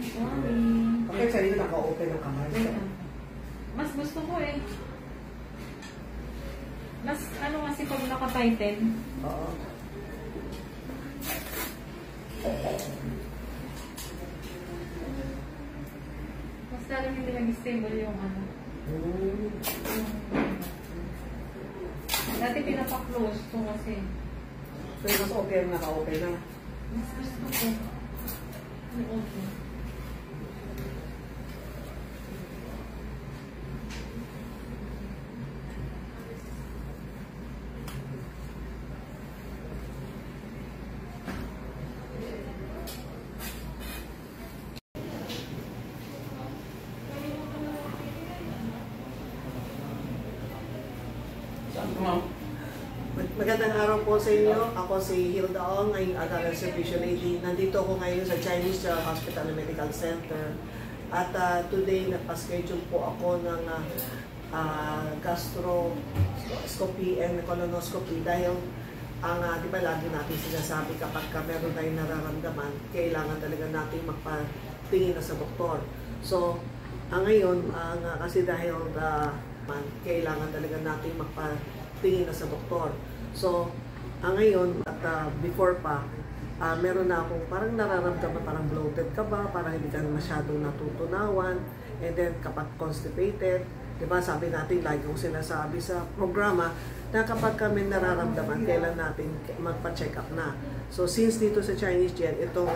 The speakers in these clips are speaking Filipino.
Sorry. Okay, sa'yo naka-open ang kamay. Mas gusto ko eh. Mas ano kasi pag naka-tighten. Oo. Mas lalong hindi nag-stable yung ano. Dati pinapa-close to kasi. So, mas okay ang naka-open na. Mas gusto ko. Okay. Magandang araw po sa inyo. Ako si Hilda Ong, ngayong Adult Service Lady. Nandito ako ngayon sa Chinese Hospital and Medical Center. At today, napaschedule po ako ng gastroscopy and colonoscopy dahil ang di ba lagi natin sinasabi kapag meron tayong nararamdaman, kailangan talaga natin magpatingin na sa doktor. So, ngayon, kasi dahil kailangan talaga natin magpatingin na sa doktor. So, ngayon at before pa, meron na akong parang nararamdaman, parang bloated ka ba, parang hindi ka masyadong natutunawan, and then kapag constipated, di ba sabi natin, lagi kong sinasabi sa programa, na kapag kami nararamdaman, kailan natin magpa-check up na. So, since dito sa Chinese Gen, itong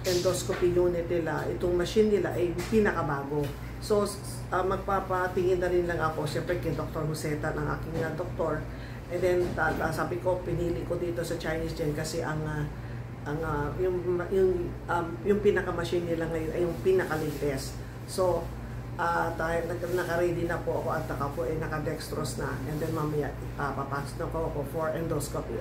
endoscopy unit nila, itong machine nila ay pinakabago. So, magpapatingin na rin lang ako, syempre kay Dr. Joseta, ng aking doktor. And then, sabi ko, pinili ko dito sa Chinese Gen kasi yung pinaka-machine nila ngayon ay yung pinaka-latest. So, naka-ready na po ako at po ay naka-dextrose na. And then, mamaya, papasok na po ako for endoscopy.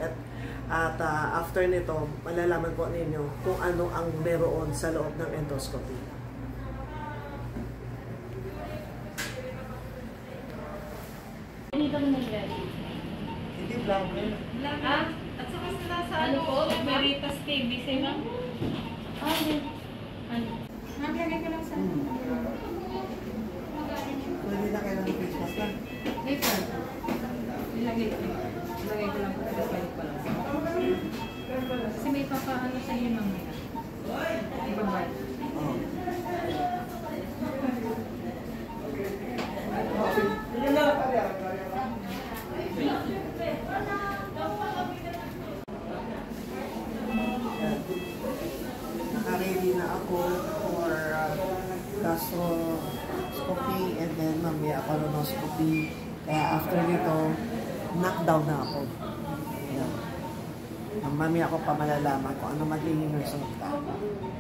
At after nito, malalaman po ninyo kung ano ang meron sa loob ng endoscopy. Hindi kami nag-ready. Hindi blank. Ah? At saka sila sa ano po? Veritas TV, say ma'am? Hindi. Ano? Ma'am, lagay ko lang sa Pwede na kailangan ng face mask lang. Later. Ilagay ko. Ilagay ko lang po. Balik ko lang. Kasi may papaano sa iyo mamaya. Ibabalik. Oo. Naka-ready na ako for gastroscopy and then mamaya colonoscopy. Kaya after nito, knockdown na ako. Yan. Mamaya ako pa malalaman kung ano magiging resulta.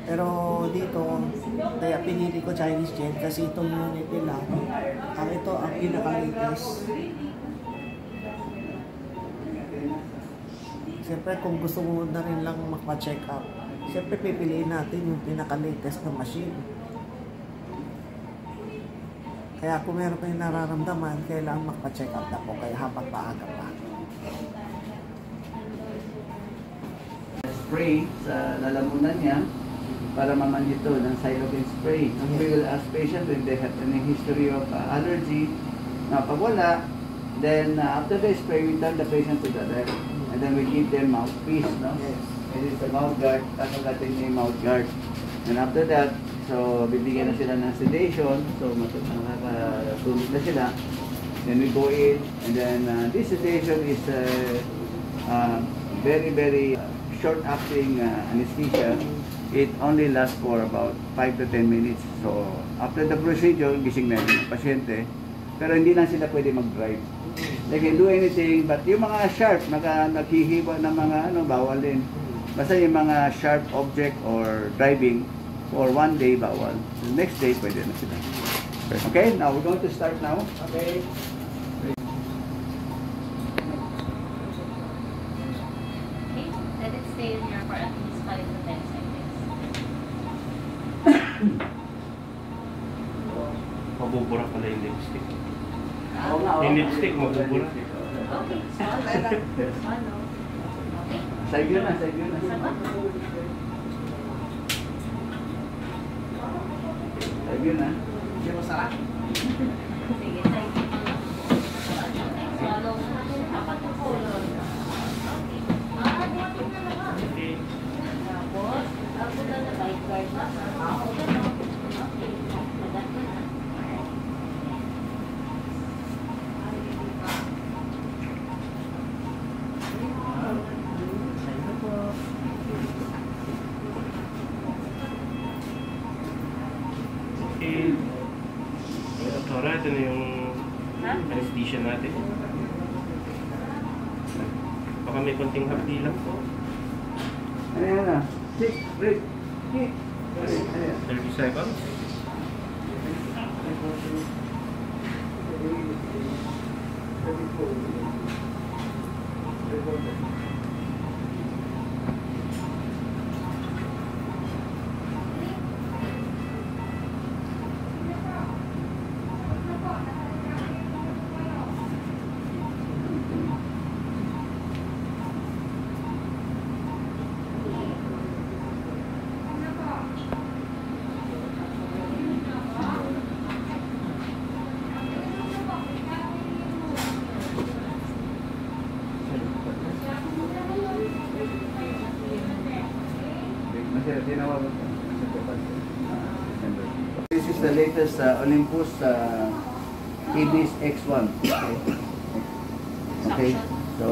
Pero dito, kaya pinili ko Chinese Gen kasi itong unit nila, ito ang pinaka-latest. Siyempre, kung gusto mo na rin lang magpa-check up, siyempre pipiliin natin yung pinaka-latest na machine. Kaya kung meron kayong nararamdaman, kailangan magpa-check up na po, kaya habang paaga pa. Spray sa lalamunan niya para mamanito ng Silogen spray. We will ask patient when they have any history of allergy. Na pag wala, then after the spray, we turn the patient to the left. And then we give them mouthpiece, no? Yes. It is the mouth guard, tatagatin niya yung mouth guard. And after that, so bibigyan na sila ng sedation, so nakakatulog na sila. Then we go in, and then this sedation is very, very short-acting anesthesia. It only lasts for about 5 to 10 minutes. So after the procedure, gising na yung pasyente. Pero hindi lang sila pwede mag-drive. They can do anything, but yung mga sharp, naghihiwa ng mga bawal din. Basta yung mga sharp object or driving, for 1 day bawal. The next day, pwede na sila. Okay, now we're going to start now. Okay. Let it stay in here for at least 5 to 10 seconds. Mabubura pala yung lipstick. Oo nga, Yung lipstick, mabubura. Okay, swallow. Okay. Sa'yo na, sa'yo na. Sagot. Yun na. Hindi mo sarap. Sige, thank you. Tapos, ako na na lifeguard na. Okay. Doktora, ito na yung Ha? anesthesia natin. Baka may konting hapdi lang po. Ano yan na? Sit, break. Sit. 30 seconds. This is the latest Olympus Ibis X1. Okay. So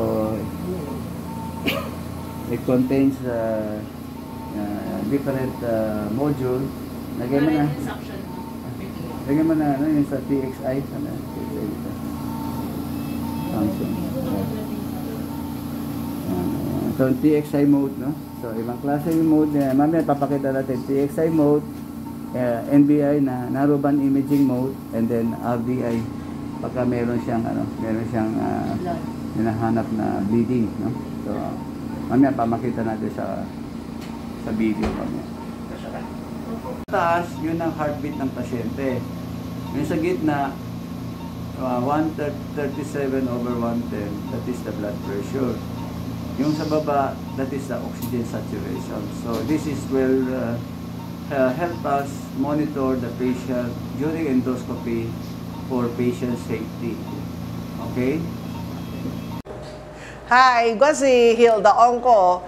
it contains different module. Lagyan mo na. Lagyan mo na ano yung sa TXI. Ano? TXI dito. Function. So TXI mode, no? So ibang klase yung mode niya. Mamaya papakita natin TXI mode, NBI na narrowband imaging mode, and then RDI pagka meron siyang hinahanap na bleeding, no? So mamaya pamakita natin sa video mamaya. Taas, yun ang heartbeat ng pasyente. Yung sa gitna, 137/110, that is the blood pressure. Yung sa baba, that is the oxygen saturation. So this is will help us monitor the patient during endoscopy for patient safety. Okay? Hi，我是 Hilda Ongko。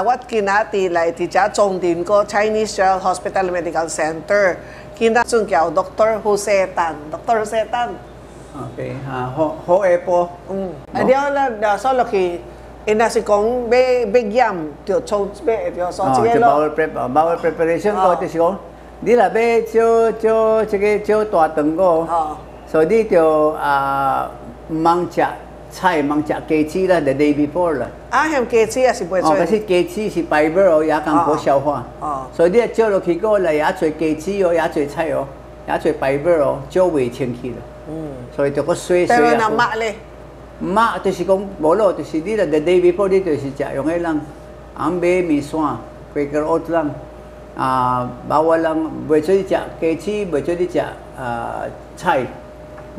我今仔日來佇遮中電個 Chinese General Hospital Medical Center，今仔准叫 Dr. Husetan，Dr. Husetan。 Okay. Ho po. Di ako so laki. Ina si kong bigyan tiêu châu be tiêu so Cái bowel preparation ko thì si kong. Đi là be cho cái tòa tầng ko. So đi tiêu mang chả cây chi là the day before là. Hem cây chi si bui chơi. Kasi cây chi si fiber ya kang ko xiao hua. So đi cho lo khi ko là ya chơi cây chi ya chơi chai ya chơi fiber cho wei qian ki là. So ito ko suy. Pero na ma le. Ma to si kong bolo to si di la the day before dito si cha yung lang ambe mi swa Quaker oat lang bawal lang bữa chơi đi cha cây chi bữa chơi đi cha chai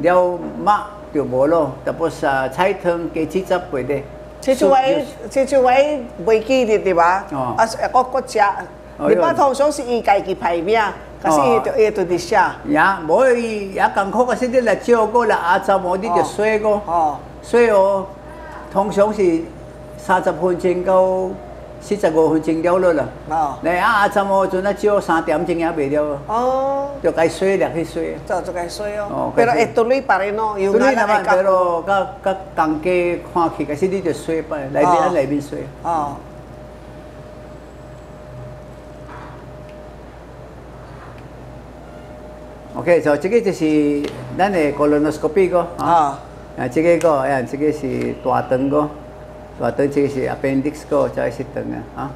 đeo ma tiểu bolo tapos chai thang cây chi chap pwede si chu wei bui ki di ba as ko cha di ba thông số si i kai ki pai bia kasi ito di siya ya boy ya kang ko kasi di la chiao ko la a cha mo di de sui ko 所以通常是30分鐘到45分鐘了了啦。你怎麼做那少3點鐘也未了？就該睡了去睡。就該睡哦。Pero tuloy pa rin no. Yung tuloy naman pero kang ke看起kasi di就睡pa，來邊睡。OK， so 這個就是咱的 colonoscopy 個。這個ayan，這個是大腸個，大腸這個是 appendix 個，這個是腸啊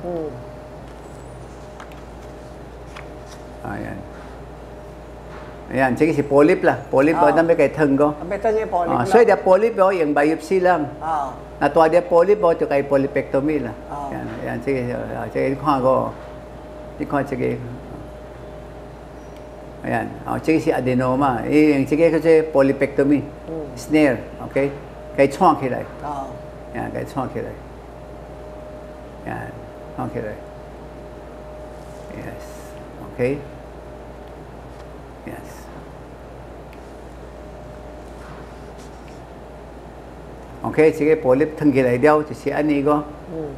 ，ayan，這個是 polyp 啦，polyp 我哋咪計腸個，所以啲 polyp 我用 biopsy lang，那大啲 polyp 我就計 polypectomy 啦，ayan，這個你看個，你看這個。Ayan,這個是 adenoma， yung 這個叫做 polypectomy, snare, okay? 可以創起來，yan，可以創起來，yan，創起來 ，yes，okay？ Yes. Okay, sige, polyp tanggilay daw. Si ani ko.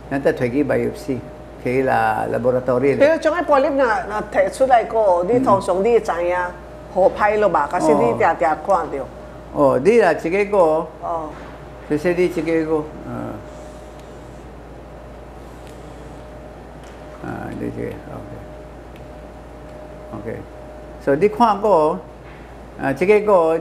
Nanta twegi biopsy. Kaya laboratory. Pero yung polyp na test出来個，啲通常啲怎樣好拍咯吧？可是啲定定看到。哦，你啦，自己個。哦。就是你自己個。你自己 OK。所以你看過，自己個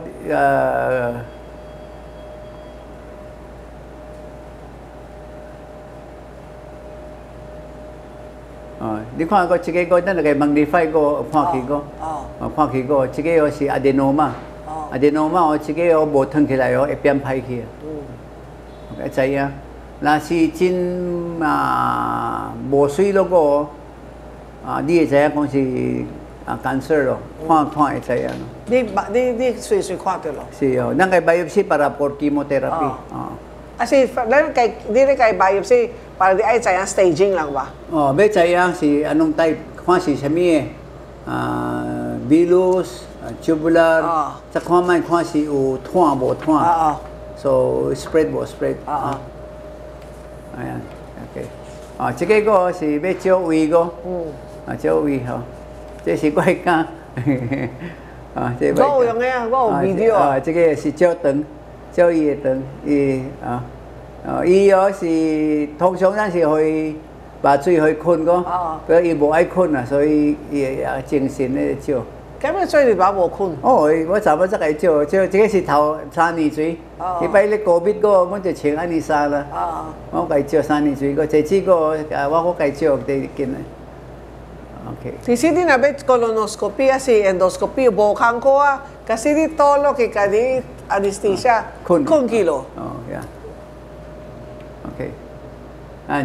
你看過自己個，等下個 magnify 個看起個，看起個，自己個是 adenoma，adenoma 我自己個無吞起來個會變歹去。OK， 知影？若是真無水嗰個，你會知影講是cancer 咯，看會知影咯。你隨看到咯。是哦，咱個 biopsy para por chemotherapy。Kasi dili kay biopsy para di ay sayang staging lang ba? Oh, may sayang si anong type, kung si sami villus, tubular, sa kung man kung si tuang bo tuang. So spread. Ayan, okay. Sige ko si Becho Uy ko. Becho Uy ho. Sige si quay ka. Go yung nga, go video. Sige si Châu Teng. 照伊的肠，伊是通常咱是去把水去困个，不过伊无爱困啊，所以伊精神咧照。咁样水你把无困？哦，我差不多才照，这个是头3年水，伊摆咧COVID个，我就穿安尼衫啦。我家照3年水个，这几个我家照得见啦。Okay. Di sini na bet colonoscopy si endoscopy bukan ko kasi di tolo kay kadi anesthesia kun kilo. Oh, yeah. Okay.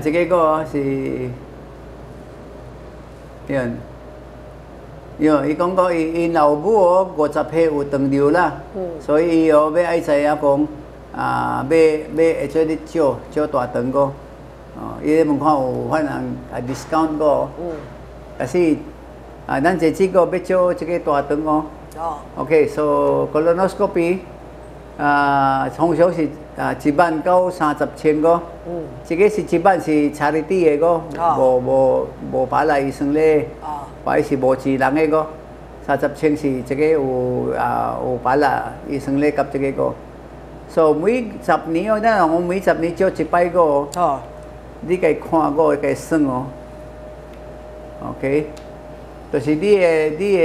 Sige ko si yun. Yun, ikong ko inaubo ko sa pe utang diyo la. So iyo be ay saya kong be actually cho tua teng ko. Iyo mong ko han discount ko. Kasi nan je chi ko be cho chike tua teng ko. Okay, so colonoscopy thông số是一萬九30千個，這個是一萬是 charity 嘅個，無把來醫生咧，或者是無治人嘅個，30千是這個有把來醫生咧及這個個，所以每10年我每10年做一擺個，你該看個該算哦 ，OK， 就是你嘅即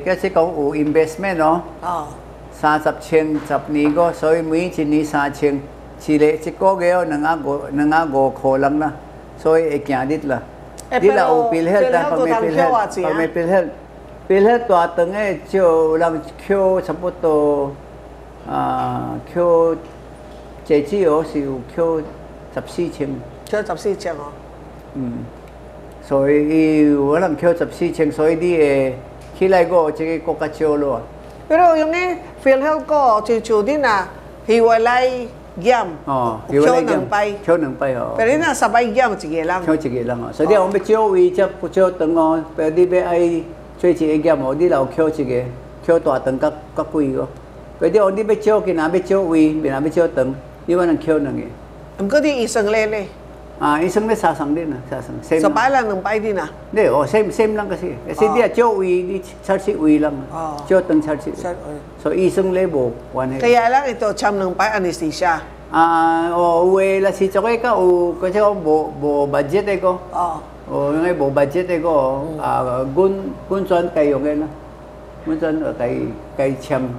係講有 investment 哦。30千10年個，所以每一年3000，一個月250塊lang啦，所以會行得啦。你若有PhilHealth啦，旁邊PhilHealth 大堂嘅就人扣差不多扣這次我是有扣14千。扣14千哦。所以有人扣14千，所以你會起來個這個國家少咯。Pero yung PhilHealth ko, chuchu din na, hiwalay gyam. Hiwalay gyam. Kyo nang pay. Pero yun na, sabay gyam, sige lang. Kyo sige lang. So di ako may chiyo uwi, chiyo teng o, pero di ba ay chiyo sige gyam o, di lang kyo sige, kyo to ateng kakuy ko. Pero di ako di ba chiyo, kinabi chiyo uwi, binabi chiyo teng, di ba nang kyo nang eh. Ang ko di isang lele. Isang na sasang din sasang. So pala nang pay din Hindi, same lang kasi. Kasi di chiyo uwi, di charsi uwi lang. Chiyo teng charsi. So isang lebo, one head. Kaya lang ito, cham nang pay anesthesia. Uwi la si chokoy ka, kasi ako bo budget ko. Ngay bo budget ko, gun chuan kayo ngayon. Gun chuan kay cham.